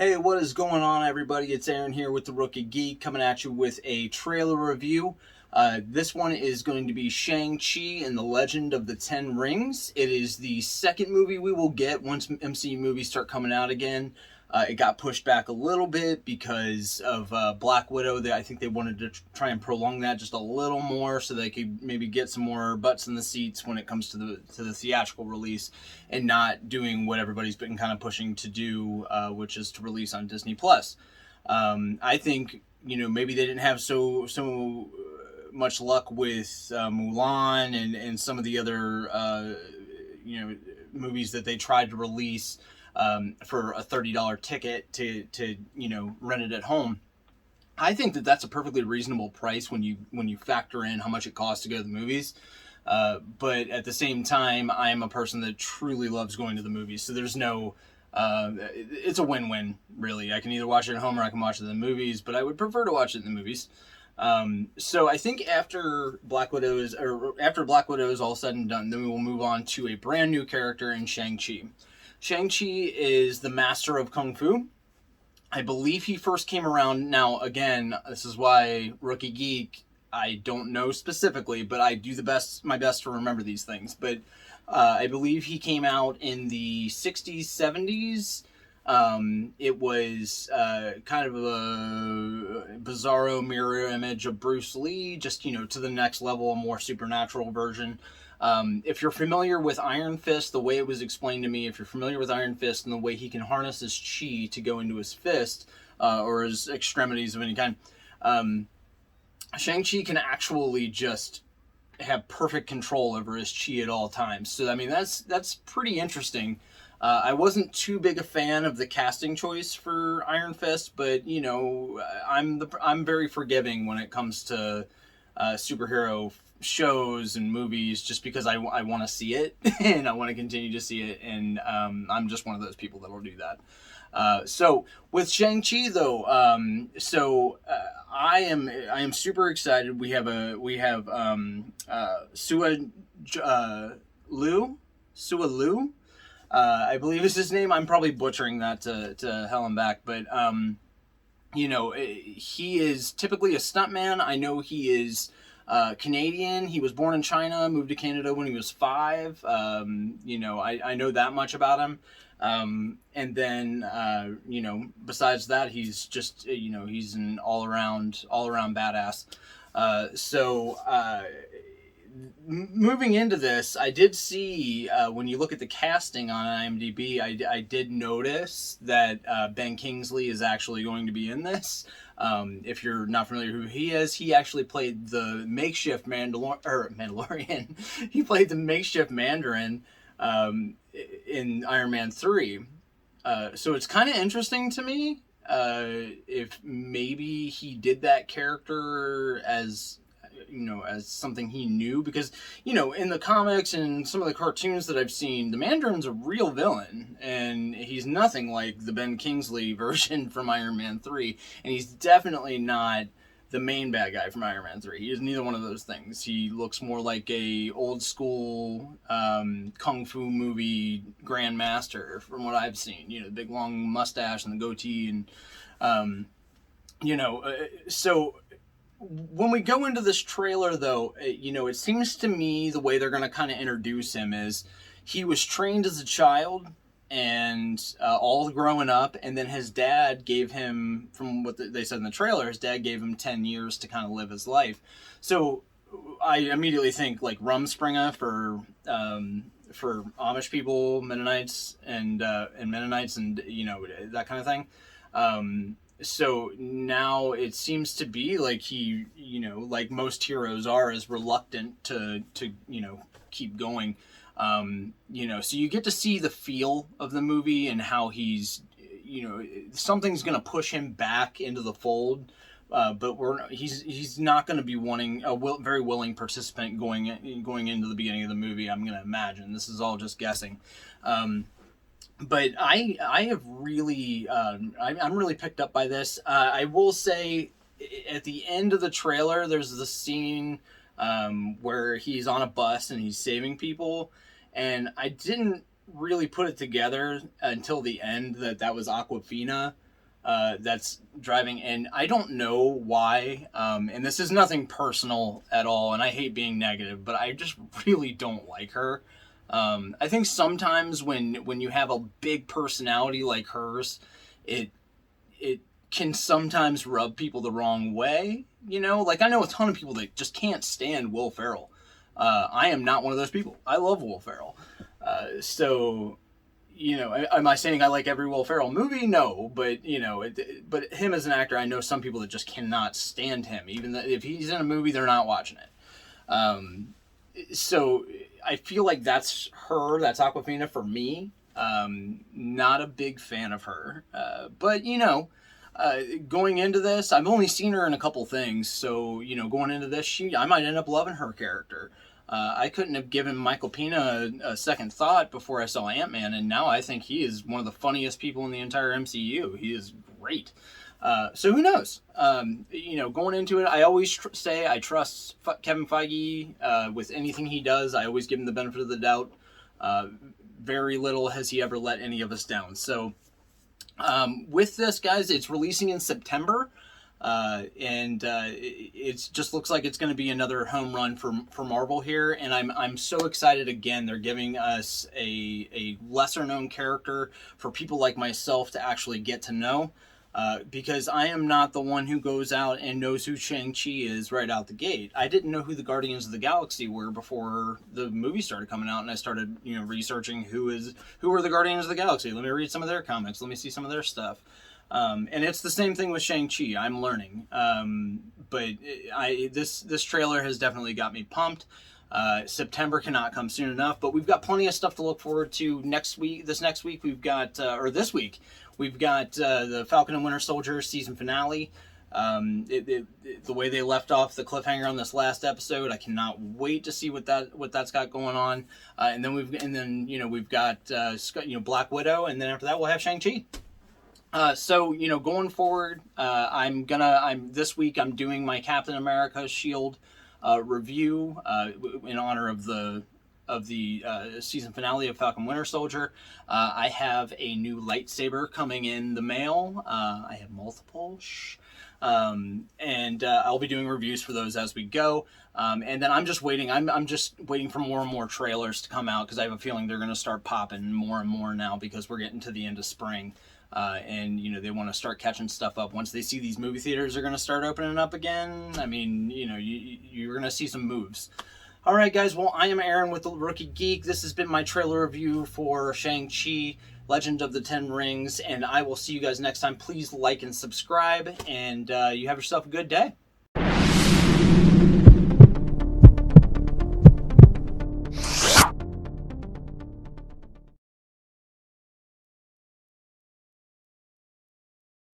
Hey, what is going on, everybody? It's Aaron here with the Rookie Geek coming at you with a trailer review. This one is going to be Shang Chi and the Legend of the Ten Rings. It is the second movie we will get once MCU movies start coming out again. It got pushed back a little bit because of Black Widow. I think they wanted to try and prolong that just a little more so they could maybe get some more butts in the seats when it comes to the theatrical release, and not doing what everybody's been kind of pushing to do, which is to release on Disney Plus. I think maybe they didn't have so much luck with Mulan and some of the other movies that they tried to release for a $30 ticket to rent it at home. I think that that's a perfectly reasonable price when you factor in how much it costs to go to the movies. But at the same time, I am a person that truly loves going to the movies. So there's no, it's a win-win, really. I can either watch it at home or I can watch it in the movies, but I would prefer to watch it in the movies. So I think after Black Widow is all said and done, then we will move on to a brand new character in Shang-Chi. Shang-Chi is the master of Kung Fu. I believe he first came around. Now, again, this is why Rookie Geek, I don't know specifically, but I do my best to remember these things. But I believe he came out in the 60s, 70s. It was kind of a bizarro mirror image of Bruce Lee, just, to the next level, a more supernatural version. If you're familiar with Iron Fist, the way it was explained to me, if you're familiar with Iron Fist and the way he can harness his chi to go into his fist, or his extremities of any kind, Shang-Chi can actually just have perfect control over his chi at all times. So, I mean, that's pretty interesting. I wasn't too big a fan of the casting choice for Iron Fist, but I'm very forgiving when it comes to superhero shows and movies, just because I want to see it and I want to continue to see it, and I'm just one of those people that will do that. So with Shang-Chi though, I am super excited. We have Sua Lu. I believe is his name. I'm probably butchering that to hell and back, but he is typically a stuntman. I know he is Canadian. He was born in China, moved to Canada when he was 5. I know that much about him. And then besides that, he's just he's an all around badass. Moving into this, I did see, when you look at the casting on IMDb, I did notice that Ben Kingsley is actually going to be in this. If you're not familiar who he is, he actually played the makeshift Mandalorian. He played the makeshift Mandarin in Iron Man 3. So it's kind of interesting to me if maybe he did that character as something he knew, because in the comics and some of the cartoons that I've seen, the Mandarin's a real villain, and he's nothing like the Ben Kingsley version from Iron Man 3, and he's definitely not the main bad guy from Iron Man 3. He is neither one of those things. He looks more like a old school kung fu movie grandmaster from what I've seen. The big long mustache and the goatee, and so when we go into this trailer, though, it seems to me the way they're going to kind of introduce him is he was trained as a child and all growing up, and then his dad gave him, from what they said in the trailer, his dad gave him 10 years to kind of live his life. So I immediately think like Rumspringa for Amish people, Mennonites, and Mennonites, and that kind of thing. So now it seems to be like he, like most heroes are, is reluctant to keep going. So you get to see the feel of the movie and how he's, something's going to push him back into the fold. But he's not going to be very willing participant going into the beginning of the movie. I'm going to imagine. This is all just guessing. But I have really, I'm really picked up by this. I will say, at the end of the trailer, there's the scene where he's on a bus and he's saving people, and I didn't really put it together until the end that was Aquafina. that's driving, and I don't know why. And this is nothing personal at all, and I hate being negative, but I just really don't like her. I think sometimes when you have a big personality like hers, it it can sometimes rub people the wrong way. You know, like I know a ton of people that just can't stand Will Ferrell. I am not one of those people. I love Will Ferrell. So, you know, am I saying I like every Will Ferrell movie? No, but you know, but him as an actor, I know some people that just cannot stand him. Even if he's in a movie, they're not watching it. So I feel like that's her. That's Aquafina for me. Not a big fan of her, but you know, going into this, I've only seen her in a couple things, so you know, going into this, I might end up loving her character. I couldn't have given Michael Pena a second thought before I saw Ant-Man, and now I think he is one of the funniest people in the entire MCU. He is great. So who knows? You know, going into it, I always say I trust Kevin Feige with anything he does. I always give him the benefit of the doubt. Very little has he ever let any of us down. So with this, guys, it's releasing in September. And it just looks like it's going to be another home run for Marvel here, and I'm so excited. Again, they're giving us a lesser known character for people like myself to actually get to know, because I am not the one who goes out and knows who Shang Chi is right out the gate. I didn't know who the Guardians of the Galaxy were before the movie started coming out, and I started researching who are the Guardians of the Galaxy. Let me read some of their comics. Let me see some of their stuff. And it's the same thing with Shang-Chi. I'm learning. But this trailer has definitely got me pumped. September cannot come soon enough, but we've got plenty of stuff to look forward to next week. This next week, we've got, or this week, we've got the Falcon and Winter Soldier season finale. The way they left off the cliffhanger on this last episode, I cannot wait to see what that's got going on. And then we've got Black Widow, and then after that we'll have Shang-Chi. So going forward, this week I'm doing my Captain America Shield review in honor of the season finale of Falcon Winter Soldier. I have a new lightsaber coming in the mail. I have multiple. And I'll be doing reviews for those as we go. And then I'm just waiting. I'm just waiting for more and more trailers to come out, because I have a feeling they're going to start popping more and more now, because we're getting to the end of spring. And they want to start catching stuff up once they see these movie theaters are going to start opening up again. I mean, you're going to see some moves. All right, guys. Well, I am Aaron with the Rookie Geek. This has been my trailer review for Shang-Chi, Legend of the Ten Rings, and I will see you guys next time. Please like and subscribe, and you have yourself a good day.